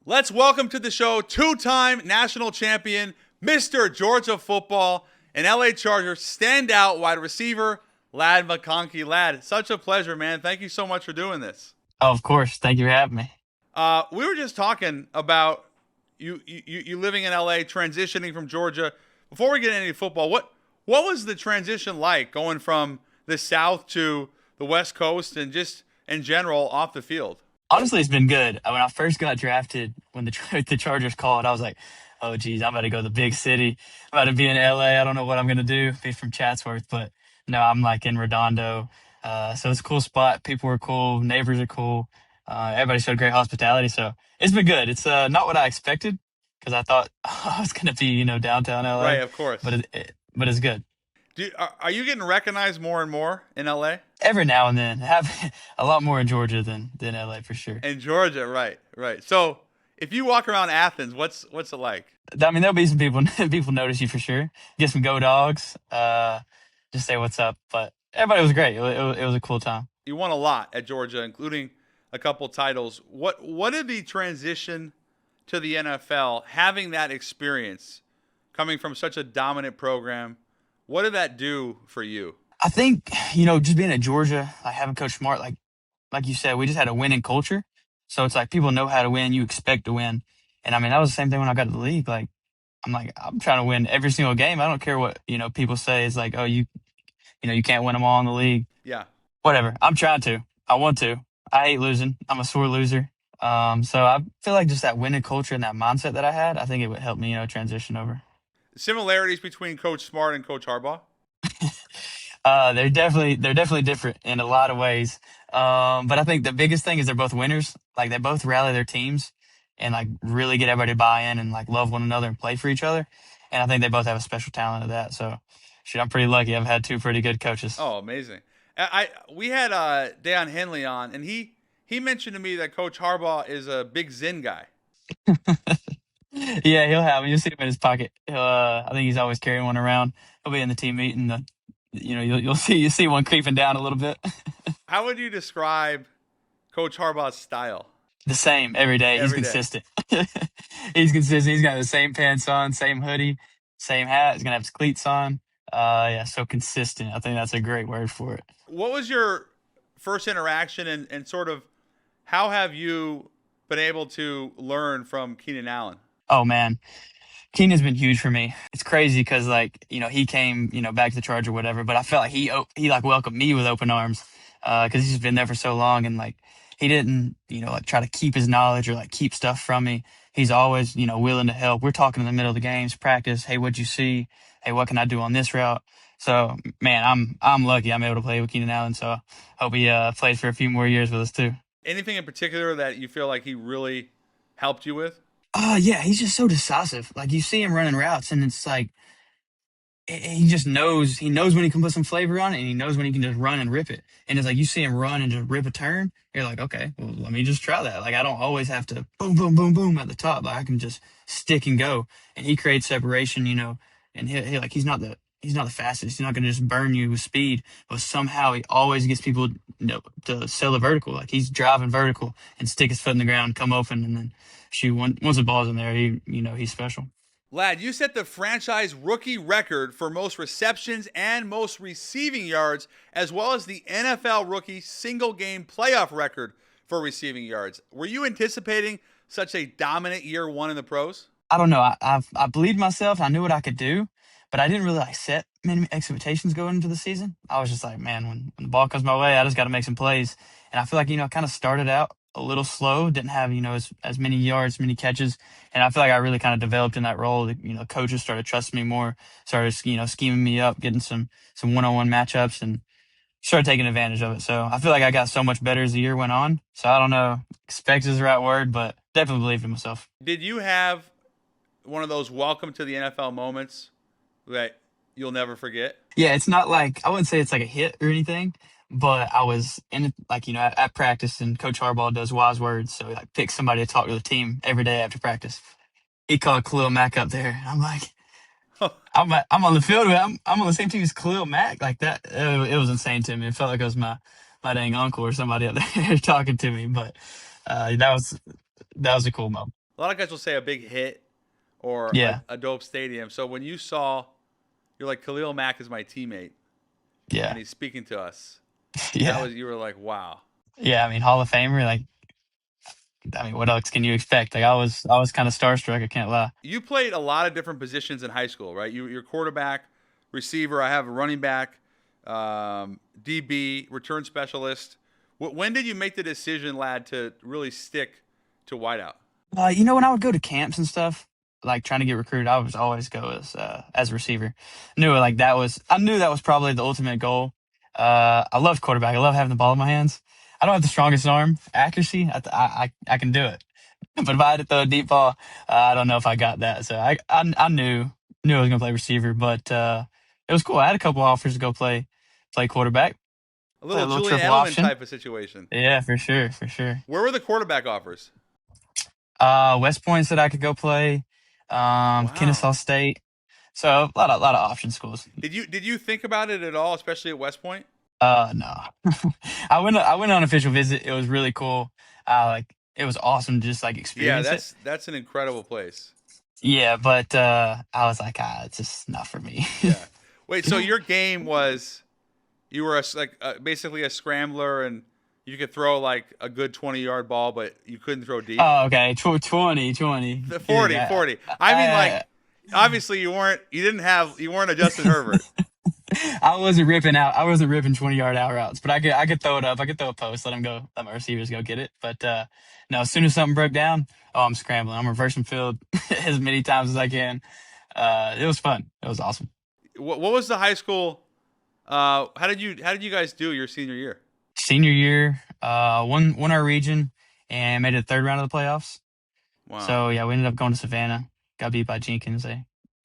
Let's welcome to the show two-time national champion, Mr. Georgia football, and LA Chargers standout wide receiver, Lad McConkey. Lad, such a pleasure, man. Thank you so much for doing this. Oh, of course. Thank you for having me. We were just talking about you living in LA, transitioning from Georgia. Before we get into football, what was the transition like going from the South to the West Coast and just in general off the field? Honestly, it's been good. When I first got drafted, when the Chargers called, I was like, oh, geez, I'm about to go to the big city. I'm about to be in LA. I don't know what I'm going to do. Be from Chatsworth. But no, I'm like in Redondo. So it's a cool spot. People are cool. Neighbors are cool. Everybody showed great hospitality. So it's been good. It's not what I expected because I thought I was going to be, downtown Right, LA. of course. But it's good. Are you getting recognized more and more in LA? Every now and then. Have a lot more in Georgia than LA for sure. In Georgia, right. So if you walk around Athens, what's it like? I mean, there'll be some people notice you for sure. Get some go dogs. Just say what's up. But everybody was great. It was a cool time. You won a lot at Georgia, including a couple titles. What did the transition to the NFL, having that experience, coming from such a dominant program, what did that do for you? I think just being at Georgia, like having Coach Smart, like you said, we just had a winning culture. So it's like people know how to win. You expect to win. And I mean, that was the same thing when I got to the league. I'm trying to win every single game. I don't care what people say. It's like, oh, you can't win them all in the league. Yeah. Whatever. I'm trying to. I want to. I hate losing. I'm a sore loser. So I feel like just that winning culture and that mindset that I had, I think it would help me, transition over. Similarities between Coach Smart and Coach Harbaugh? They're definitely different in a lot of ways. But I think the biggest thing is they're both winners. Like they both rally their teams and like really get everybody to buy in and like love one another and play for each other. And I think they both have a special talent of that. So, shit, I'm pretty lucky. I've had two pretty good coaches. Oh, amazing. We had Deion Henley on, and he mentioned to me that Coach Harbaugh is a big Zen guy. Yeah, he'll have him. You'll see him in his pocket. I think he's always carrying one around. He'll be in the team meeting. You'll see one creeping down a little bit. How would you describe Coach Harbaugh's style? The same every day. He's Every day. consistent. He's consistent. He's got the same pants on, same hoodie, same hat. He's gonna have his cleats on. Yeah, so consistent. I think that's a great word for it. What was your first interaction and sort of how have you been able to learn from Keenan Allen? Oh man, Keenan's been huge for me. It's crazy because he came back to the Charger or whatever, but I felt like he like welcomed me with open arms because he's just been there for so long and like he didn't like try to keep his knowledge or like keep stuff from me. He's always willing to help. We're talking in the middle of the games, practice. Hey, what'd you see? Hey, what can I do on this route? So man, I'm lucky I'm able to play with Keenan Allen. So hope he plays for a few more years with us too. Anything in particular that you feel like he really helped you with? Yeah, he's just so decisive. Like you see him running routes, and it's like he just knows. He knows when he can put some flavor on it, and he knows when he can just run and rip it. And it's like you see him run and just rip a turn. You're like, okay, well, let me just try that. Like I don't always have to boom, boom, boom, boom at the top. Like I can just stick and go. And he creates separation, And he like he's not the fastest. He's not going to just burn you with speed, but somehow he always gets people to sell the vertical. Like he's driving vertical and stick his foot in the ground, come open, and then shoot. Once the ball's in there, he's special. Lad, you set the franchise rookie record for most receptions and most receiving yards, as well as the NFL rookie single game playoff record for receiving yards. Were you anticipating such a dominant year one in the pros? I don't know. I believed myself. I knew what I could do, but I didn't really like set many expectations going into the season. I was just like, man, when the ball comes my way, I just got to make some plays. And I feel like I kind of started out a little slow, didn't have as many yards, many catches, and I feel like I really kind of developed in that role. Coaches started trusting me more, started scheming me up, getting some one-on-one matchups, and started taking advantage of it. So I feel like I got so much better as the year went on. So I don't know, expect is the right word, but definitely believed in myself. Did you have one of those welcome to the NFL moments that you'll never forget? Yeah, it's not like I wouldn't say it's like a hit or anything, but I was in at practice, and Coach Harbaugh does wise words, so he like picks somebody to talk to the team every day after practice. He called Khalil Mack up there, and I'm like, I'm on the field with I'm on the same team as Khalil Mack, like that. It was insane to me. It felt like it was my dang uncle or somebody up there talking to me, but that was a cool moment. A lot of guys will say a big hit or Yeah, a dope stadium. So when you saw, you're like, Khalil Mack is my teammate, and yeah, he's speaking to us. yeah, You were like, wow. yeah. I mean, Hall of Famer. Like, I mean, what else can you expect? Like, I was kind of starstruck. I can't lie. You played a lot of different positions in high school, right? You're quarterback, receiver. I have a running back, DB, return specialist. When did you make the decision, lad, to really stick to wideout? When I would go to camps and stuff, like trying to get recruited, I was always go as a receiver. I knew that was probably the ultimate goal. I love quarterback. I love having the ball in my hands. I don't have the strongest arm accuracy. I can do it, but if I had to throw a deep ball, I don't know if I got that. So I knew I was gonna play receiver, but it was cool. I had a couple offers to go play quarterback, A play little a little Julian triple Edelman option. type of situation. Yeah, for sure, for sure. Where were the quarterback offers? West Point said I could go play. Wow. Kennesaw State. So a lot of option schools. Did you think about it at all, especially at West Point? No, I went on an official visit. It was really cool. It was awesome to just like Yeah, experience it. that's an incredible place. Yeah, but I was like, it's just not for me. Yeah. Wait, so your game was you were basically a scrambler and you could throw like a good 20-yard ball, but you couldn't throw deep. Oh, okay. 20. The Dude, 40, 40. I mean, like, obviously you weren't a Justin Herbert. I wasn't ripping out. I wasn't ripping 20-yard out routes, but I could throw it up. I could throw a post, let them go, let my receivers go get it. But no, as soon as something broke down, I'm scrambling. I'm reversing field as many times as I can. It was fun. It was awesome. What was the high school? How did you guys do your senior year? Senior year, won our region and made it the third round of the playoffs. Wow. So yeah, we ended up going to Savannah. Got beat by Jenkins.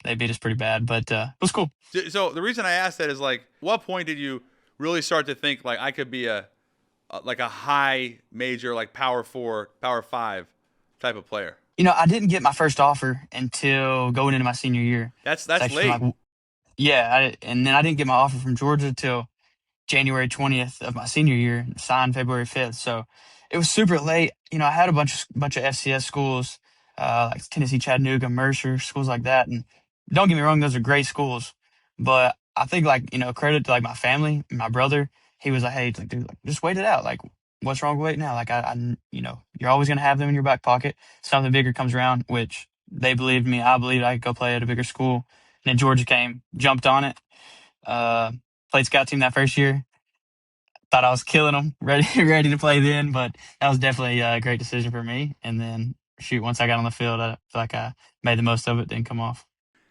They beat us pretty bad, but it was cool. So the reason I asked that is like, what point did you really start to think like I could be like a high major, like Power Four, Power Five type of player? I didn't get my first offer until going into my senior year. It's That's actually late. yeah, and then I didn't get my offer from Georgia till January 20th of my senior year, signed February 5th. So it was super late. I had a bunch of FCS schools, like Tennessee, Chattanooga, Mercer, schools like that. And don't get me wrong, those are great schools. But I think like, credit to like my family, my brother, he was like, hey, like, dude, like, just wait it out. Like, what's wrong with waiting out? Like, you're always going to have them in your back pocket. Something bigger comes around, which they believed me. I believed I could go play at a bigger school. And then Georgia came, jumped on it. Uh, Played scout team that first year. Thought I was killing them, ready ready to play then, but that was definitely a great decision for me. And then shoot, once I got on the field, I feel like I made the most of it. Didn't come off.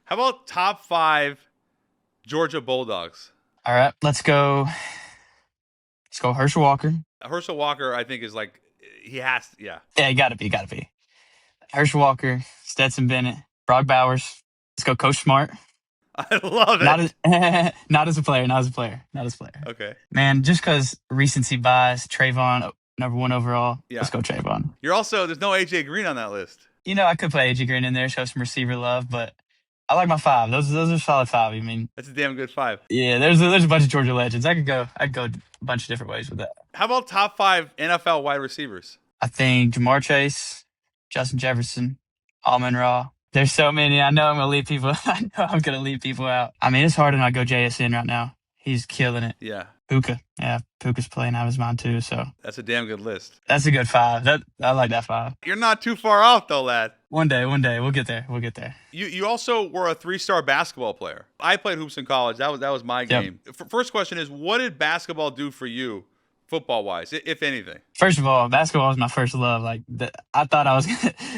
How about top five Georgia Bulldogs? All right, let's go. Let's go. Herschel Walker. Herschel Walker, I think, is like he has. Yeah, Yeah, you got to be. Herschel Walker, Stetson Bennett, Brock Bowers. Let's go, Coach Smart. I love Not it. as not as a player, not as a player, not as a player. Okay. Man, just because recency bias, Trayvon, number one overall. Yeah. Let's go, Trayvon. There's no AJ Green on that list. I could play AJ Green in there, show some receiver love, but I like my five. Those are solid five. I mean, That's a damn good five. yeah, there's a bunch of Georgia legends. I could go a bunch of different ways with that. How about top five NFL wide receivers? I think Jamar Chase, Justin Jefferson, Amon Ra. There's so many. I know I'm gonna leave people. I know I'm gonna leave people out. I mean, it's hard to not go JSN right now. He's killing it. Yeah, Puka, yeah, Puka's playing out of his mind too. So that's a damn good list. that's a good five. I like that five. You're not too far off though, lad. One day, we'll get there. We'll get there. You also were a 3-star basketball player. I played hoops in college. That was my Yep. game. First question is, what did basketball do for you, football wise, if anything? First of all, basketball was my first love. Like I thought I was,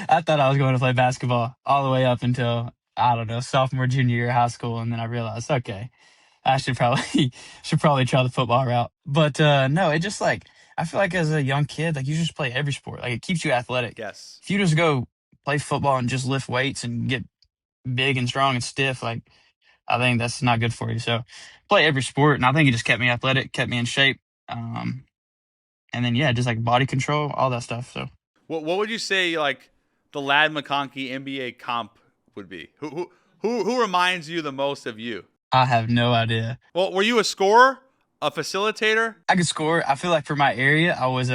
I thought I was going to play basketball all the way up until I don't know sophomore, junior year of high school, and then I realized, okay, I should probably try the football route. But no, it just like I feel like as a young kid, like you just play every sport. Like it keeps you athletic. Yes. If you just go play football and just lift weights and get big and strong and stiff, like I think that's not good for you. So play every sport, and I think it just kept me athletic, kept me in shape. And then yeah, just like body control, all that stuff. So What would you say like the Lad McConkey NBA comp would be? Who reminds you the most of you? I have no idea. Well, were you a scorer, a facilitator? I could score. I feel like for my area, I was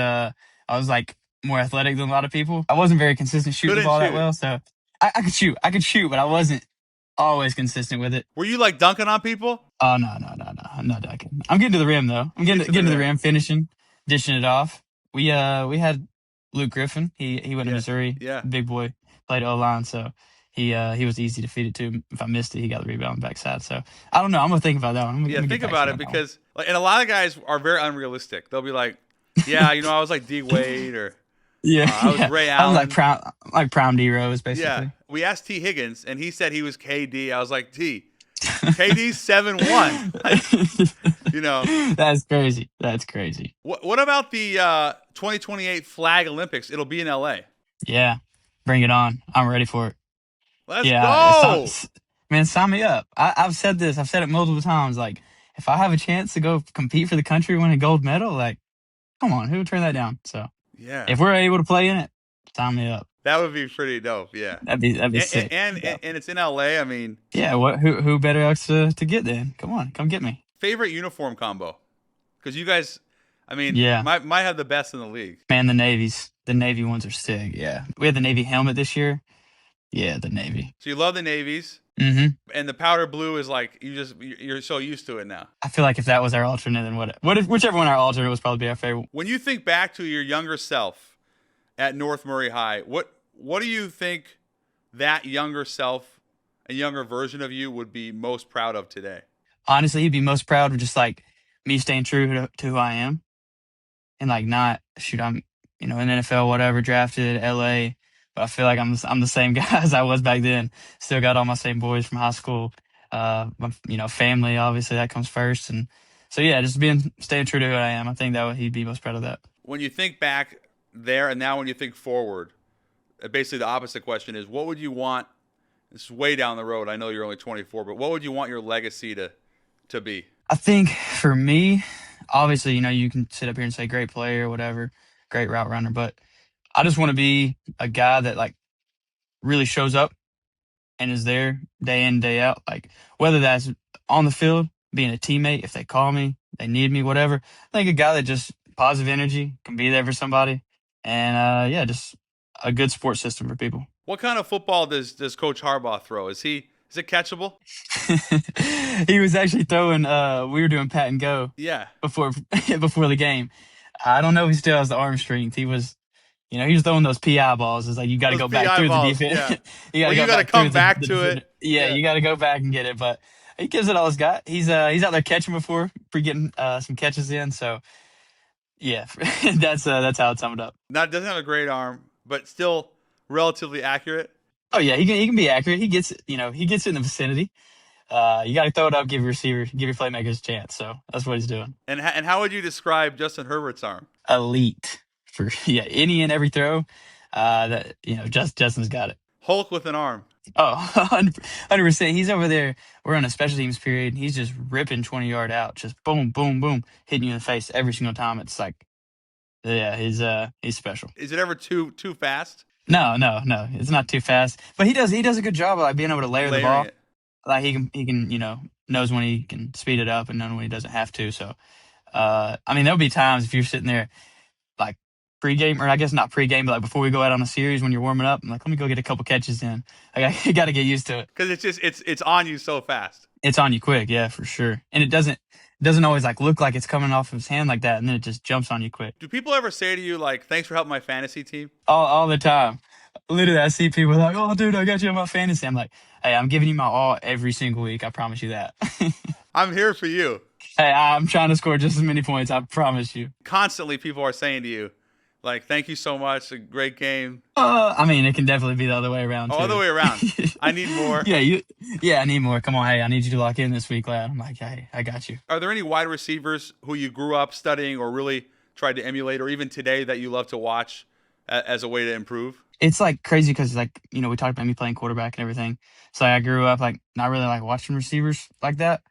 like more athletic than a lot of people. I wasn't very consistent shooting the Couldn't ball that shoot. well, so I could shoot. I could shoot, but I wasn't always consistent with it. Were you like dunking on people? Oh no! I'm not dunking. I'm getting to the rim though. I'm Get to the getting to the rim. rim, finishing, dishing it off. We had Luke Griffin. He went to Yeah. Missouri. Yeah. Big boy, played O-line, so he was easy to feed it to. If I missed it, he got the rebound on the backside. So I don't know. I'm gonna think about that one. I'm Yeah, gonna think get back to about you it on that one. because, like, and a lot of guys are very unrealistic. They'll be like, "Yeah, I was like D Wade, or Yeah, I was yeah. Ray I was Allen." like prime D Rose Yeah, basically. we asked T Higgins, and he said he was KD. I was like, KD's 7'1". That's crazy. That's crazy. What about the 2028 Flag Olympics? It'll be in LA. Yeah, bring it on. I'm ready for it. Let's Yeah, go. man, sign me up. I've said this. I've said it multiple times. Like, if I have a chance to go compete for the country, win a gold medal, like, come on, who would turn that down? So, Yeah, if we're able to play in it, sign me up. that would be pretty dope. Yeah, That'd be sick. and it's in LA. I mean, Yeah, who better else to get then? Come on, come get me. favorite uniform combo, because you guys, I mean, Yeah, might have the best in the league. man, the Navy ones are sick. Yeah, we had the Navy helmet this year. Yeah, the Navy. So you love the navies, Mm-hmm. and the powder blue is like you're so used to it now. I feel like if that was our alternate, then whichever one our alternate was probably be our favorite. When you think back to your younger self at North Murray High, what do you think that younger self, a younger version of you, would be most proud of today? Honestly, he'd be most proud of just like me staying true to who I am, and like not shoot. I'm in NFL, whatever, drafted LA, but I feel like I'm the same guy as I was back then. Still got all my same boys from high school. Family obviously that comes first, and so yeah, just staying true to who I am. I think he'd be most proud of that. When you think back there and now when you think forward, basically the opposite question is, what would you want? This is way down the road. I know you're only 24, but what would you want your legacy to be? I think for me, obviously, you can sit up here and say great player, whatever, great route runner, but I just want to be a guy that like really shows up and is there day in, day out. Like whether that's on the field, being a teammate, if they call me, they need me, whatever. I think a guy that just positive energy can be there for somebody, and just a good support system for people. What kind of football does Coach Harbaugh throw? Is it catchable? He was actually throwing. We were doing pat and go. Yeah. Before the game. I don't know if he still has the arm strength. He was throwing those PI balls. It's like you got to go back through the defense. Yeah. you got to come back to it. Yeah, you got to go back and get it. But he gives it all he's got. He's out there catching before getting some catches in. So yeah, that's how it's summed up. Doesn't have a great arm, but still relatively accurate. Oh yeah, he can be accurate. He gets he gets in the vicinity. You got to throw it up, give your playmakers a chance. So that's what he's doing. And how would you describe Justin Herbert's arm? Elite for any and every throw. Justin's got it. Hulk with an arm. Oh, 100%. He's over there. We're on a special teams period. He's just ripping 20-yard out, just boom, boom, boom, hitting you in the face every single time. It's like, yeah, he's special. Is it ever too fast? No, it's not too fast. But he does a good job of like being able to layer the ball. It. Like he can knows when he can speed it up and knows when he doesn't have to. So, there'll be times if you're sitting there like pregame, or I guess not pregame, but like before we go out on a series when you're warming up, I'm like, let me go get a couple catches in. I got to get used to it because it's on you so fast. It's on you quick, yeah, for sure. And it doesn't always like look like it's coming off of his hand like that, and then it just jumps on you quick. Do people ever say to you like, "Thanks for helping my fantasy team"? All the time. Literally, I see people like, "Oh, dude, I got you on my fantasy." I'm like, "Hey, I'm giving you my all every single week. I promise you that." I'm here for you. Hey, I'm trying to score just as many points. I promise you. Constantly, people are saying to you, like, "Thank you so much. A great game." It can definitely be the other way around. Oh, other way around. I need more. I need more. Come on, hey, I need you to lock in this week, lad. I'm like, hey, I got you. Are there any wide receivers who you grew up studying or really tried to emulate, or even today that you love to watch as a way to improve? It's like crazy because like we talked about me playing quarterback and everything. So I grew up like not really like watching receivers like that.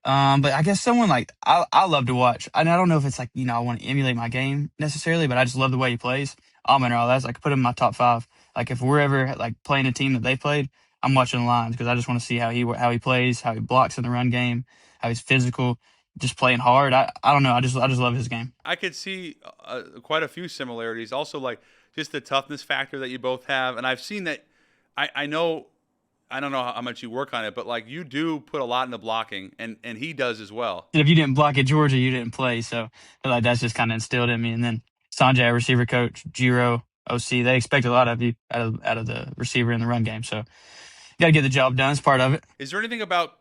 But I guess someone like I love to watch. And I don't know if it's like I want to emulate my game necessarily, but I just love the way he plays. Almond or all that. So I could put him in my top 5. Like if we're ever like playing a team that they played, I'm watching the lines because I just want to see how he plays, how he blocks in the run game, how he's physical, just playing hard. I don't know. I just love his game. I could see quite a few similarities. Also, like just the toughness factor that you both have. And I've seen that. I know. I don't know how much you work on it, but like you do put a lot in the blocking, and he does as well. If you didn't block at Georgia, you didn't play. So I feel like that's just kind of instilled in me. And then Sanjay, our receiver coach, Giro, OC, they expect a lot of you out of the receiver in the run game. So you got to get the job done. It's part of it. Is there anything about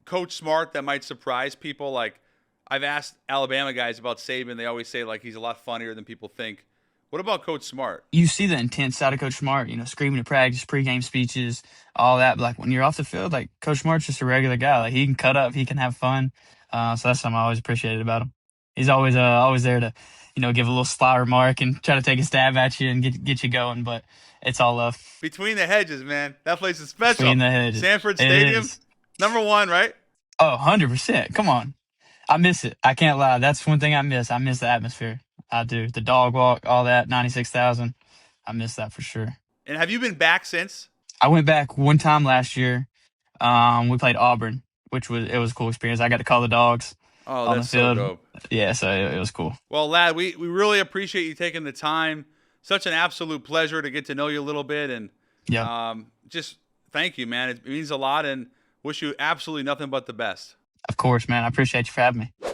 Coach Smart that might surprise people? Like I've asked Alabama guys about Saban. They always say like he's a lot funnier than people think. What about Coach Smart? You see the intense side of Coach Smart, screaming at practice, pregame speeches, all that. But like when you're off the field, like Coach Smart's just a regular guy. Like he can cut up, he can have fun. So that's something I always appreciated about him. He's always there to, give a little sly remark and try to take a stab at you and get you going. But it's all love. Between the hedges, man. That place is special. Between the hedges. Sanford Stadium, #1, right? Oh, 100%. Come on. I miss it. I can't lie. That's one thing I miss. I miss the atmosphere. I do. The dog walk, all that, 96,000. I miss that for sure. And have you been back since? I went back one time last year. We played Auburn, which was a cool experience. I got to call the dogs on the field. So dope. Yeah, so it was cool. Well, lad, we really appreciate you taking the time. Such an absolute pleasure to get to know you a little bit. And just thank you, man. It means a lot, and wish you absolutely nothing but the best. Of course, man. I appreciate you for having me.